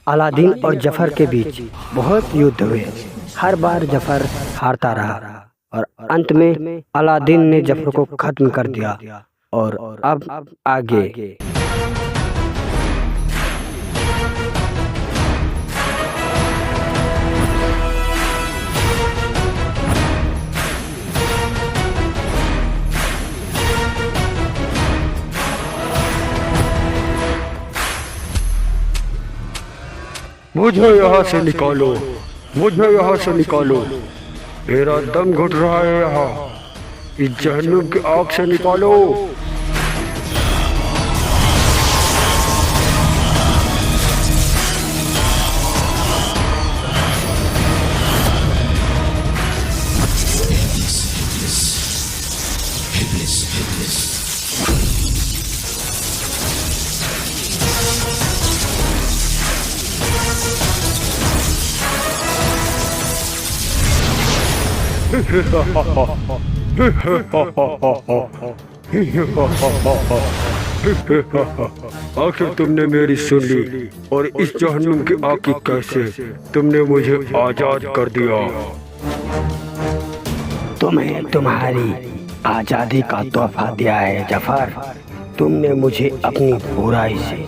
Aladdin और जफर के बीच बहुत युद्ध हुए। हर बार जफर हारता रहा और अंत में अलादीन ने जफर को खत्म कर दिया। और अब आगे मुझे यहाँ से निकालो, मुझे यहाँ से निकालो। मेरा दम घुट रहा है यहाँ। इस जहन्नुम की आग से निकालो। आखिर तुमने मेरी सुन ली और इस जहन्नुम की आग की कैसे तुमने मुझे आजाद कर दिया। तुम्हें तुम्हारी आजादी का तोहफा दिया है जफर। तुमने मुझे अपनी बुराई से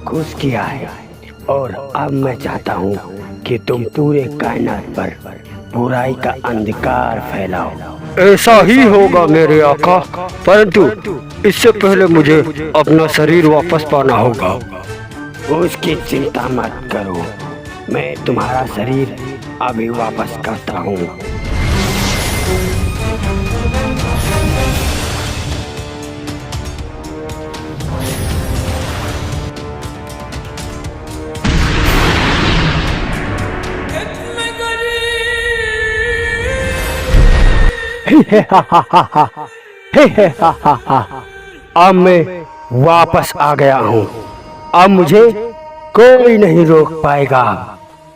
खुश किया है और अब मैं चाहता हूँ कि तुम पूरे कायनात पर बुराई का अंधकार फैलाओ। ऐसा ही होगा मेरे आका, परंतु इससे पहले मुझे अपना शरीर वापस पाना होगा। उसकी चिंता मत करो, मैं तुम्हारा शरीर अभी वापस करता हूँ। अब मैं वापस आ गया हूँ। अब मुझे कोई नहीं रोक पाएगा।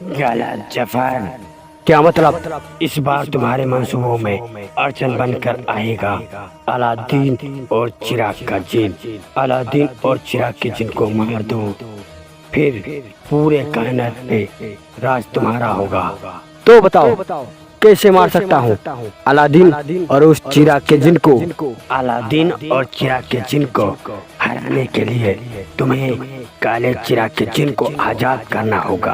गलत जफर, क्या मतलब? इस बार तुम्हारे मंसूबों में अड़चन बनकर आएगा अलादीन और चिराग का जिन। अलादीन और चिराग के जिन को मार दो, फिर पूरे कायनात पे राज तुम्हारा होगा। तो बताओ कैसे मार सकता हूँ अलादीन और उस चिराग के जिन को? अलादीन और चिराग के जिन को हराने के लिए तुम्हें काले चिराग के जिन को आजाद करना होगा।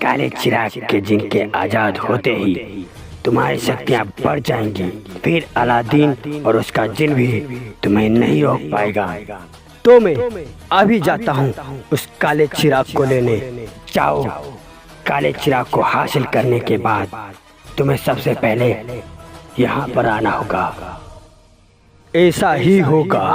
काले चिराग के जिन के आजाद होते ही तुम्हारी शक्तियाँ बढ़ जाएंगी। फिर अलादीन और उसका जिन भी तुम्हें नहीं रोक पाएगा। तो मैं अभी जाता हूँ उस काले चिराग को लेने। जाओ, काले चिराग को हासिल करने के बाद तुम्हें सबसे पहले यहाँ पर आना होगा। ऐसा ही होगा।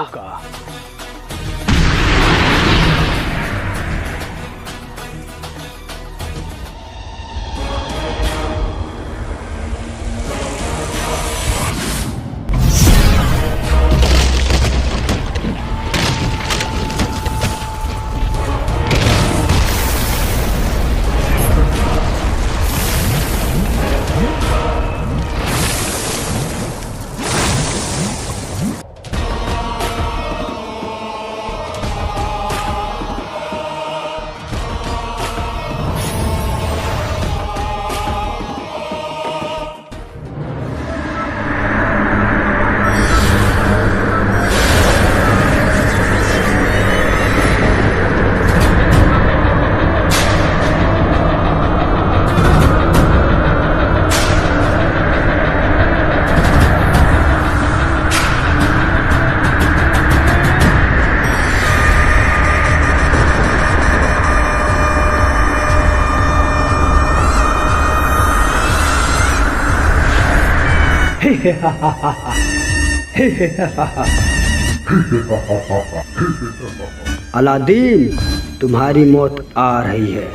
अलादीन, तुम्हारी मौत आ रही है।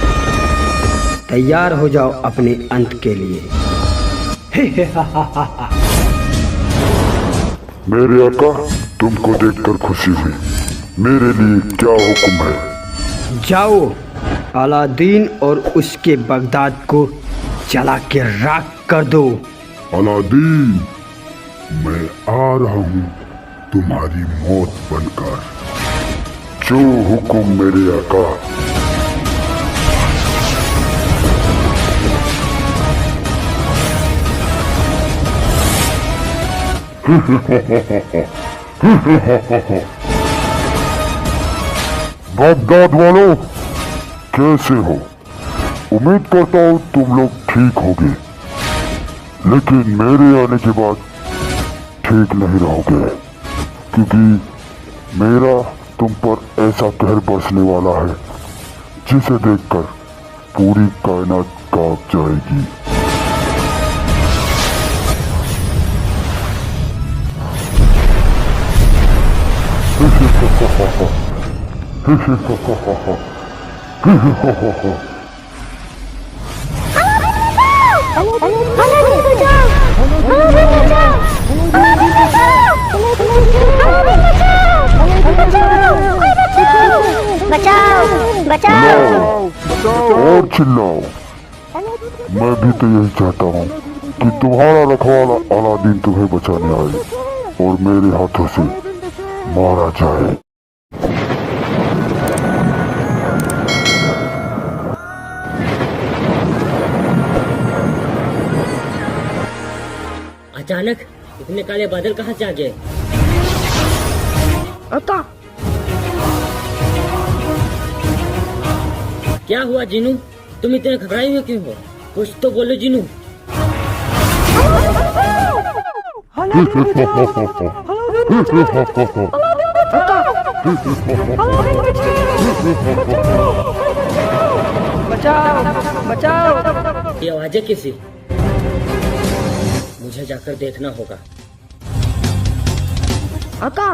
तैयार हो जाओ अपने अंत के लिए। मेरे आका, तुमको देखकर खुशी हुई। मेरे लिए क्या हुक्म है? जाओ, अलादीन और उसके बगदाद को जला के राख कर दो। अलादीन, मैं आ रहा हूँ तुम्हारी मौत बनकर। जो हुक्म मेरे आका। बगदाद वालों, कैसे हो? उम्मीद करता हूँ तुम लोग ठीक होगे, लेकिन मेरे आने के बाद ठीक नहीं रहोगे, क्योंकि मेरा तुम पर ऐसा कहर बरसने वाला है जिसे देखकर पूरी कायनात कांप जाएगी। और चिल्लाओ, मैं भी तो यही चाहता हूँ कि तुम्हारा रखवाला अलादीन तुम्हें बचाने आए और मेरे हाथों से मारा जाए। अचानक इतने काले बादल कहाँ से आ गए? अक्का, क्या हुआ जीनू? तुम इतने घबराए हुए क्यों हो? कुछ तो बोलो जीनू। बचाओ बचाओ। ये आवाजें किसी? मुझे जाकर देखना होगा। अक्का,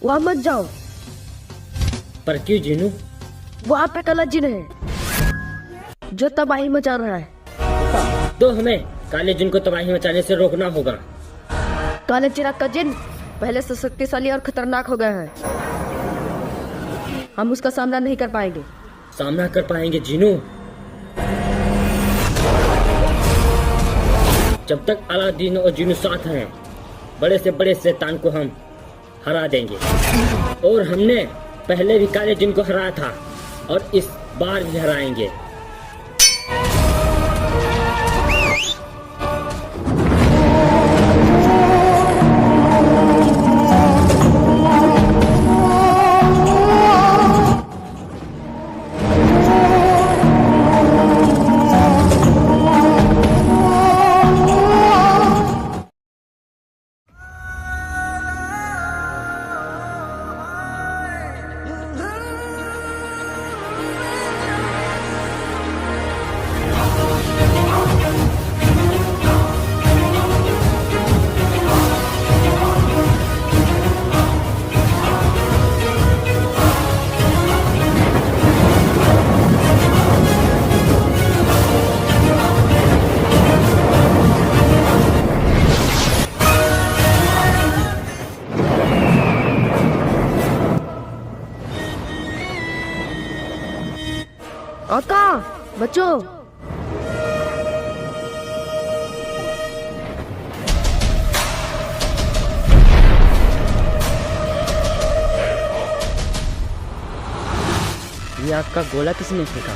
वहाँ मत जाओ। पर क्यों जीनू? वहाँ पे काला जिन है जो तबाही मचा रहा है। तो हमें काले जिन को तबाही मचाने से रोकना होगा। काले चिराग का जिन पहले से शक्तिशाली और खतरनाक हो गया है। हम उसका सामना नहीं कर पाएंगे। सामना कर पाएंगे जीनू? जब तक अलादीन और जीनू साथ हैं, बड़े से बड़े शैतान को हम हरा देंगे। और हमने पहले भी काले जिन को हराया था और इस बार भी हराएंगे। अक्का, बच्चों, ये आपका गोला किसने फेंका?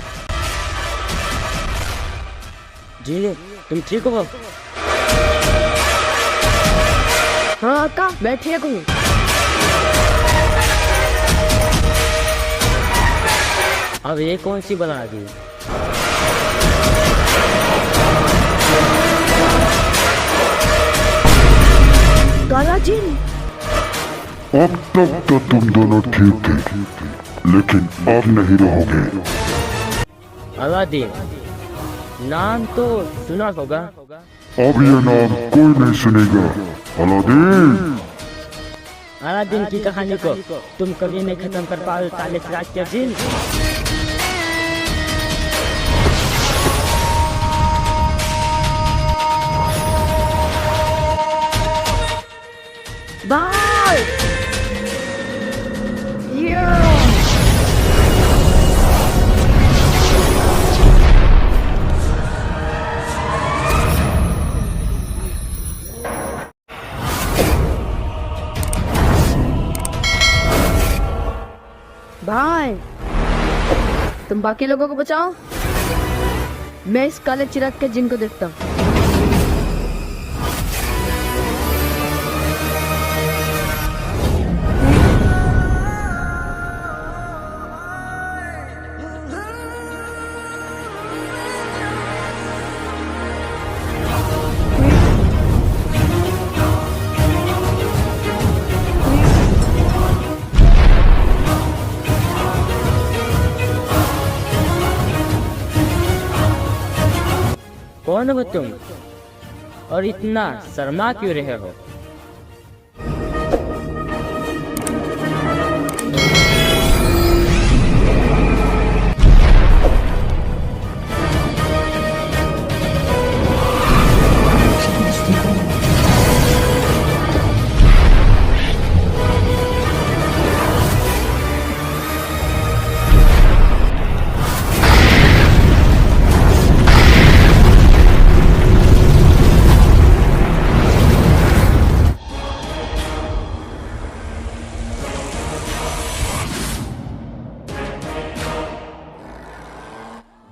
जी तुम ठीक हो? हाँ अक्का, मैं ठीक हूँ। अब ये कौन सी बना दी? काला जिन। अब तक तो तुम दोनों ठीक थे, लेकिन अब नहीं रहोगे। अलादीन नाम तो सुना होगा। अब ये नाम कोई नहीं सुनेगा। अलादीन, अलादीन की कहानी को तुम कभी नहीं खत्म कर पाओगे काले चिराग के जिन। बाय। भाई, तुम बाकी लोगों को बचाओ, मैं इस काले चिराग के जिन को देखता हूँ। कौन हो तुम और इतना शर्मा क्यों रहे हो?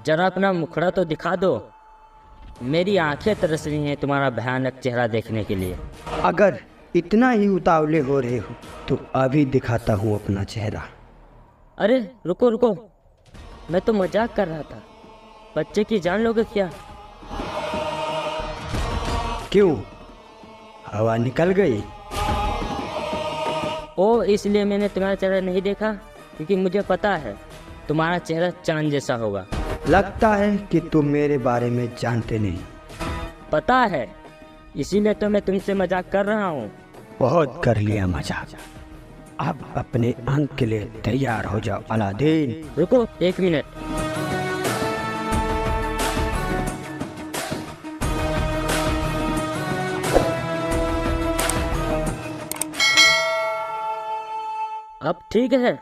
जरा अपना मुखड़ा तो दिखा दो। मेरी आंखें तरस रही हैं तुम्हारा भयानक चेहरा देखने के लिए। अगर इतना ही उतावले हो रहे हो तो अभी दिखाता हूँ अपना चेहरा। अरे रुको रुको, मैं तो मजाक कर रहा था। बच्चे की जान लोगे क्या? क्यों, हवा निकल गई? ओ, इसलिए मैंने तुम्हारा चेहरा नहीं देखा, क्योंकि मुझे पता है तुम्हारा चेहरा चांद जैसा होगा। लगता है कि तुम मेरे बारे में जानते नहीं। पता है, इसीलिए तो मैं तुमसे मजाक कर रहा हूँ। बहुत कर लिया मजाक, अब अपने अंत के लिए तैयार हो जाओ अलादीन। रुको 1 मिनट। अब ठीक है।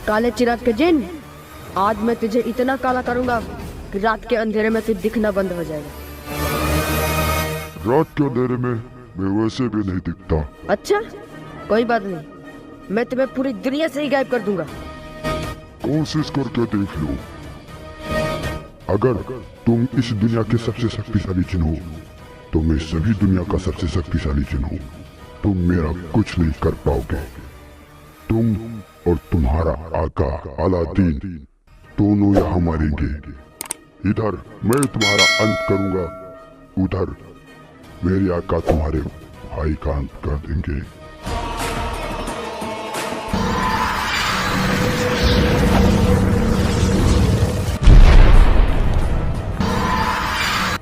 काले चिराग के जिन, आज मैं तुझे इतना काला करूंगा कि रात के अंधेरे में तू दिखना बंद हो जाएगा। रात के अंधेरे में मैं वैसे भी नहीं दिखता। अच्छा, कोई बात नहीं, मैं तुम्हें पूरी दुनिया से ही गायब कर दूंगा। कोशिश करके देख लो। अगर तुम इस दुनिया के सबसे शक्तिशाली जिन हो तो मैं सभी दुनिया का सबसे शक्तिशाली जिन हूँ। तुम मेरा कुछ नहीं कर पाओगे। तुम और तुम्हारा आका अलादीन दोनों यहाँ मरेंगे। इधर मैं तुम्हारा अंत करूंगा, उधर मेरे आका तुम्हारे भाई का अंत कर देंगे।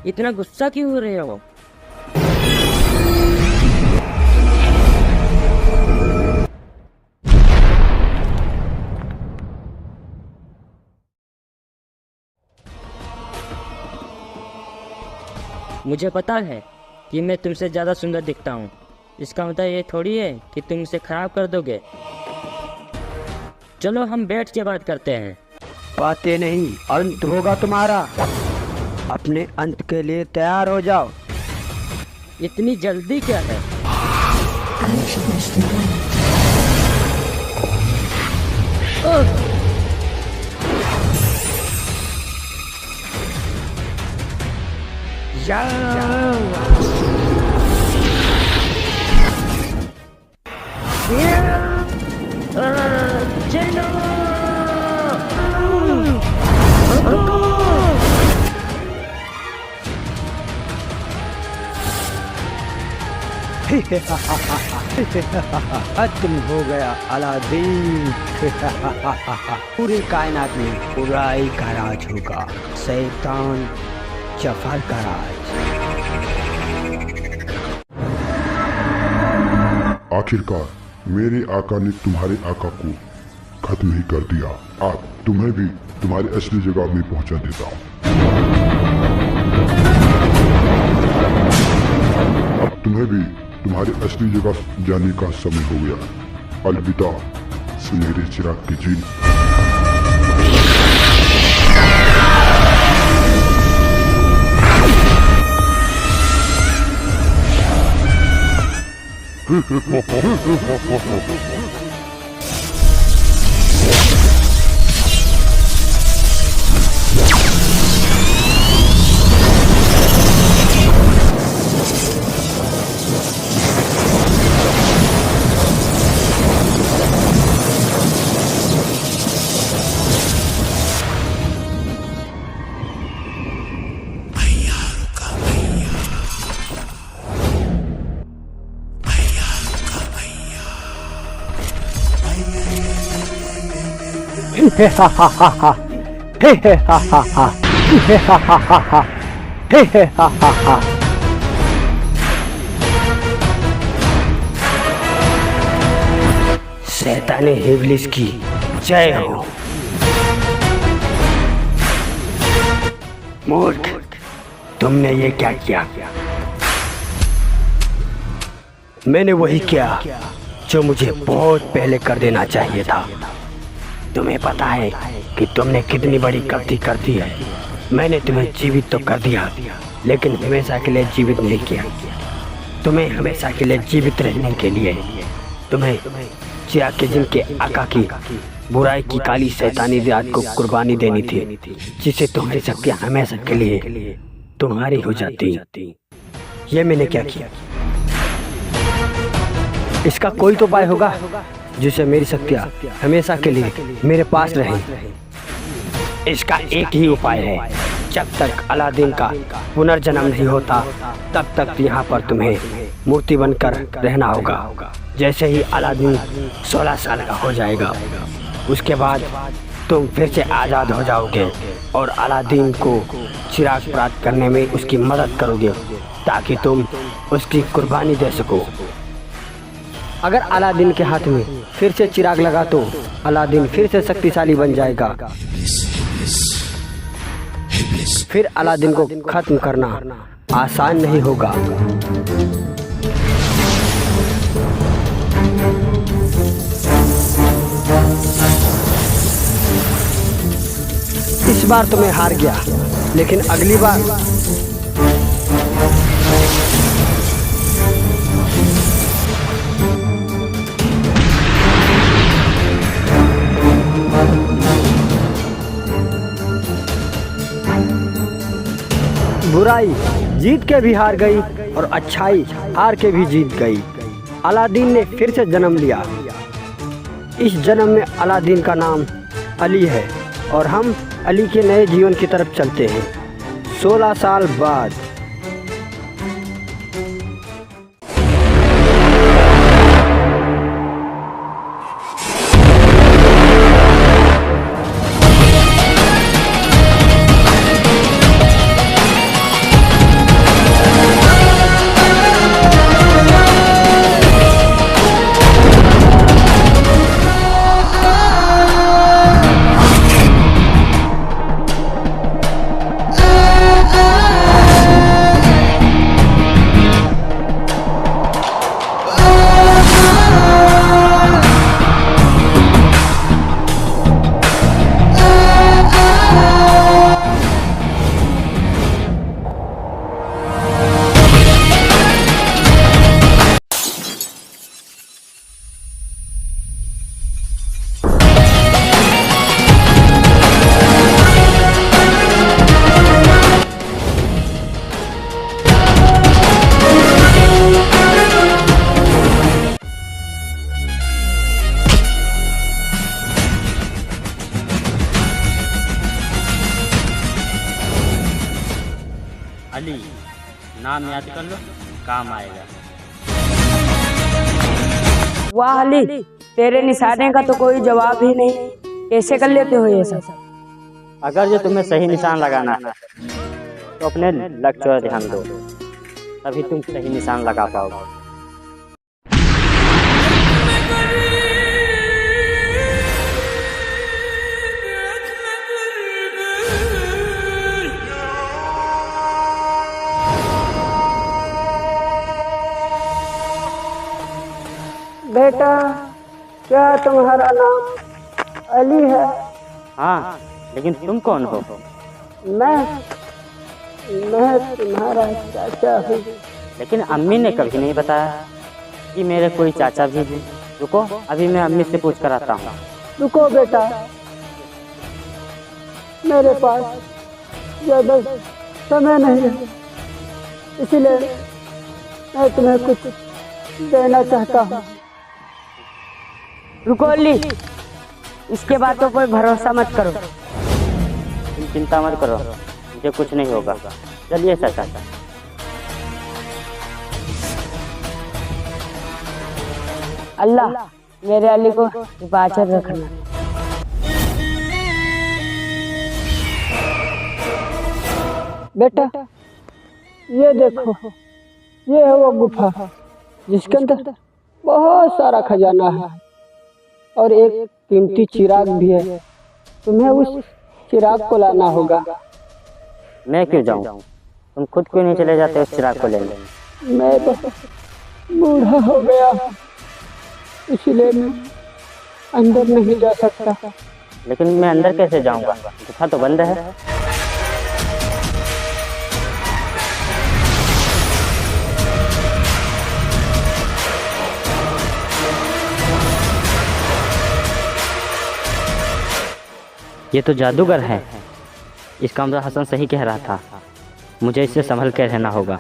इतना गुस्सा क्यों हो रहे हो? मुझे पता है कि मैं तुमसे ज़्यादा सुंदर दिखता हूँ। इसका मतलब ये थोड़ी है कि तुम इसे खराब कर दोगे। चलो हम बैठ के बात करते हैं। बातें नहीं, अंत होगा तुम्हारा। अपने अंत के लिए तैयार हो जाओ। इतनी जल्दी क्या है? खत्म हो गया अलादीन। पूरी कायनात में बुराई का राज होगा, शैतान जफर का राज। आखिरकार मेरे आका ने तुम्हारे आका को खत्म ही कर दिया। अब तुम्हें भी तुम्हारी असली जगह में पहुंचा देता हूँ। अब तुम्हें भी तुम्हारी असली जगह जाने का समय हो गया। अलविदा सुनहरे चिराग के जिन। हे हा हा हा हा, हे हा हा हा, हे हा हा हा हा, हे हा हा हा। शैताने इब्लिस की जय हो। मूर्ख, तुमने ये क्या किया? मैंने वही किया जो मुझे बहुत पहले कर देना चाहिए था। तुम्हें पता है कि तुमने कितनी बड़ी गलती कर दी है। मैंने तुम्हें जीवित तो कर दिया, लेकिन हमेशा के लिए जीवित नहीं किया। तुम्हें हमेशा के लिए जीवित रहने के लिए तुम्हें चिराग के जिन के आका की बुराई की काली शैतानी रात को कुर्बानी देनी थी, जिससे तुम्हारी शक्तियां हमेशा के लिए तुम्हारी हो जाती। ये मैंने क्या किया? इसका कोई तो उपाय होगा जिससे मेरी शक्तियां हमेशा के लिए मेरे पास रहे। इसका एक ही उपाय है, जब तक अलादीन का पुनर्जन्म नहीं होता तब तक यहाँ पर तुम्हें मूर्ति बनकर रहना होगा। जैसे ही अलादीन 16 साल का हो जाएगा, उसके बाद तुम फिर से आज़ाद हो जाओगे और अलादीन को चिराग प्राप्त करने में उसकी मदद करोगे, ताकि तुम उसकी कुर्बानी दे सको। अगर अलादीन के हाथ में फिर से चिराग लगा तो अलादीन फिर से शक्तिशाली बन जाएगा। फिर अलादीन को खत्म करना आसान नहीं होगा। इस बार तो मैं हार गया, लेकिन अगली बार बुराई जीत के भी हार गई और अच्छाई हार के भी जीत गई। अलादीन ने फिर से जन्म लिया। इस जन्म में अलादीन का नाम अली है और हम अली के नए जीवन की तरफ चलते हैं 16 साल बाद। अली, नाम याद कर लो, काम आएगा। वाह अली, तेरे निशाने का तो कोई जवाब ही नहीं। कैसे कर लेते हो ये सब? अगर जो तुम्हें सही निशान लगाना है तो अपने लक्ष्य पर ध्यान दो, तभी तुम सही निशान लगा पाओगे। बेटा, क्या तुम्हारा नाम अली है? हाँ, लेकिन तुम कौन हो? मैं तुम्हारा चाचा हूँ। लेकिन अम्मी ने कभी नहीं बताया कि मेरे कोई चाचा भी हैं। रुको, अभी मैं अम्मी से पूछ कर आता हूँ। रुको बेटा, मेरे पास ज़्यादा समय नहीं है, इसलिए मैं तुम्हें कुछ देना चाहता हूँ। रुको अली, इसके बाद तो कोई भरोसा मत करो। तुम चिंता मत करो, मुझे कुछ नहीं होगा। चलिए चाचा। अल्लाह मेरे अली को हिफाजत रखना। बेटा ये देखो, ये है वो गुफा जिसके अंदर बहुत सारा खजाना है और एक कीमती चिराग भी है। तुम्हें उस चिराग को लाना होगा। मैं क्यों जाऊँ? तुम खुद क्यों नहीं चले जाते उस चिराग को लेने? मैं तो बूढ़ा हो गया, इसलिए मैं अंदर नहीं जा सकता। लेकिन मैं अंदर कैसे जाऊंगा? गुफा तो बंद है। ये तो जादूगर है। इसका मतलब हसन सही कह रहा था, मुझे इससे संभल कर रहना होगा।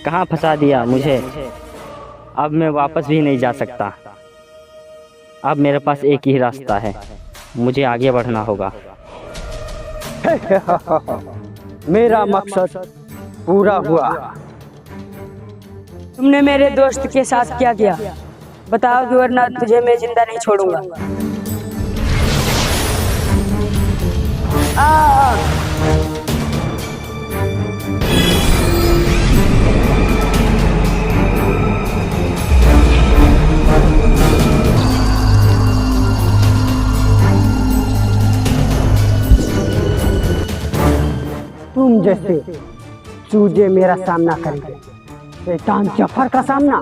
कहाँ फंसा दिया मुझे? अब मैं वापस भी नहीं जा सकता। अब मेरे पास एक ही रास्ता है, मुझे आगे बढ़ना होगा। मेरा मकसद पूरा हुआ। तुमने मेरे दोस्त के साथ क्या किया बताओ, कि वरना तुझे मैं जिंदा नहीं छोड़ूंगा। तुम जैसे चूजे मेरा सामना करेंगे, शैतान जफर का सामना।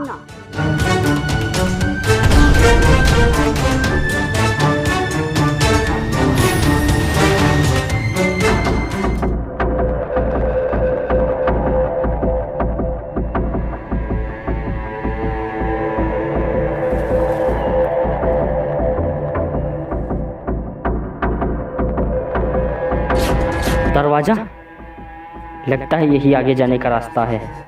दरवाजा, लगता है यही आगे जाने का रास्ता है।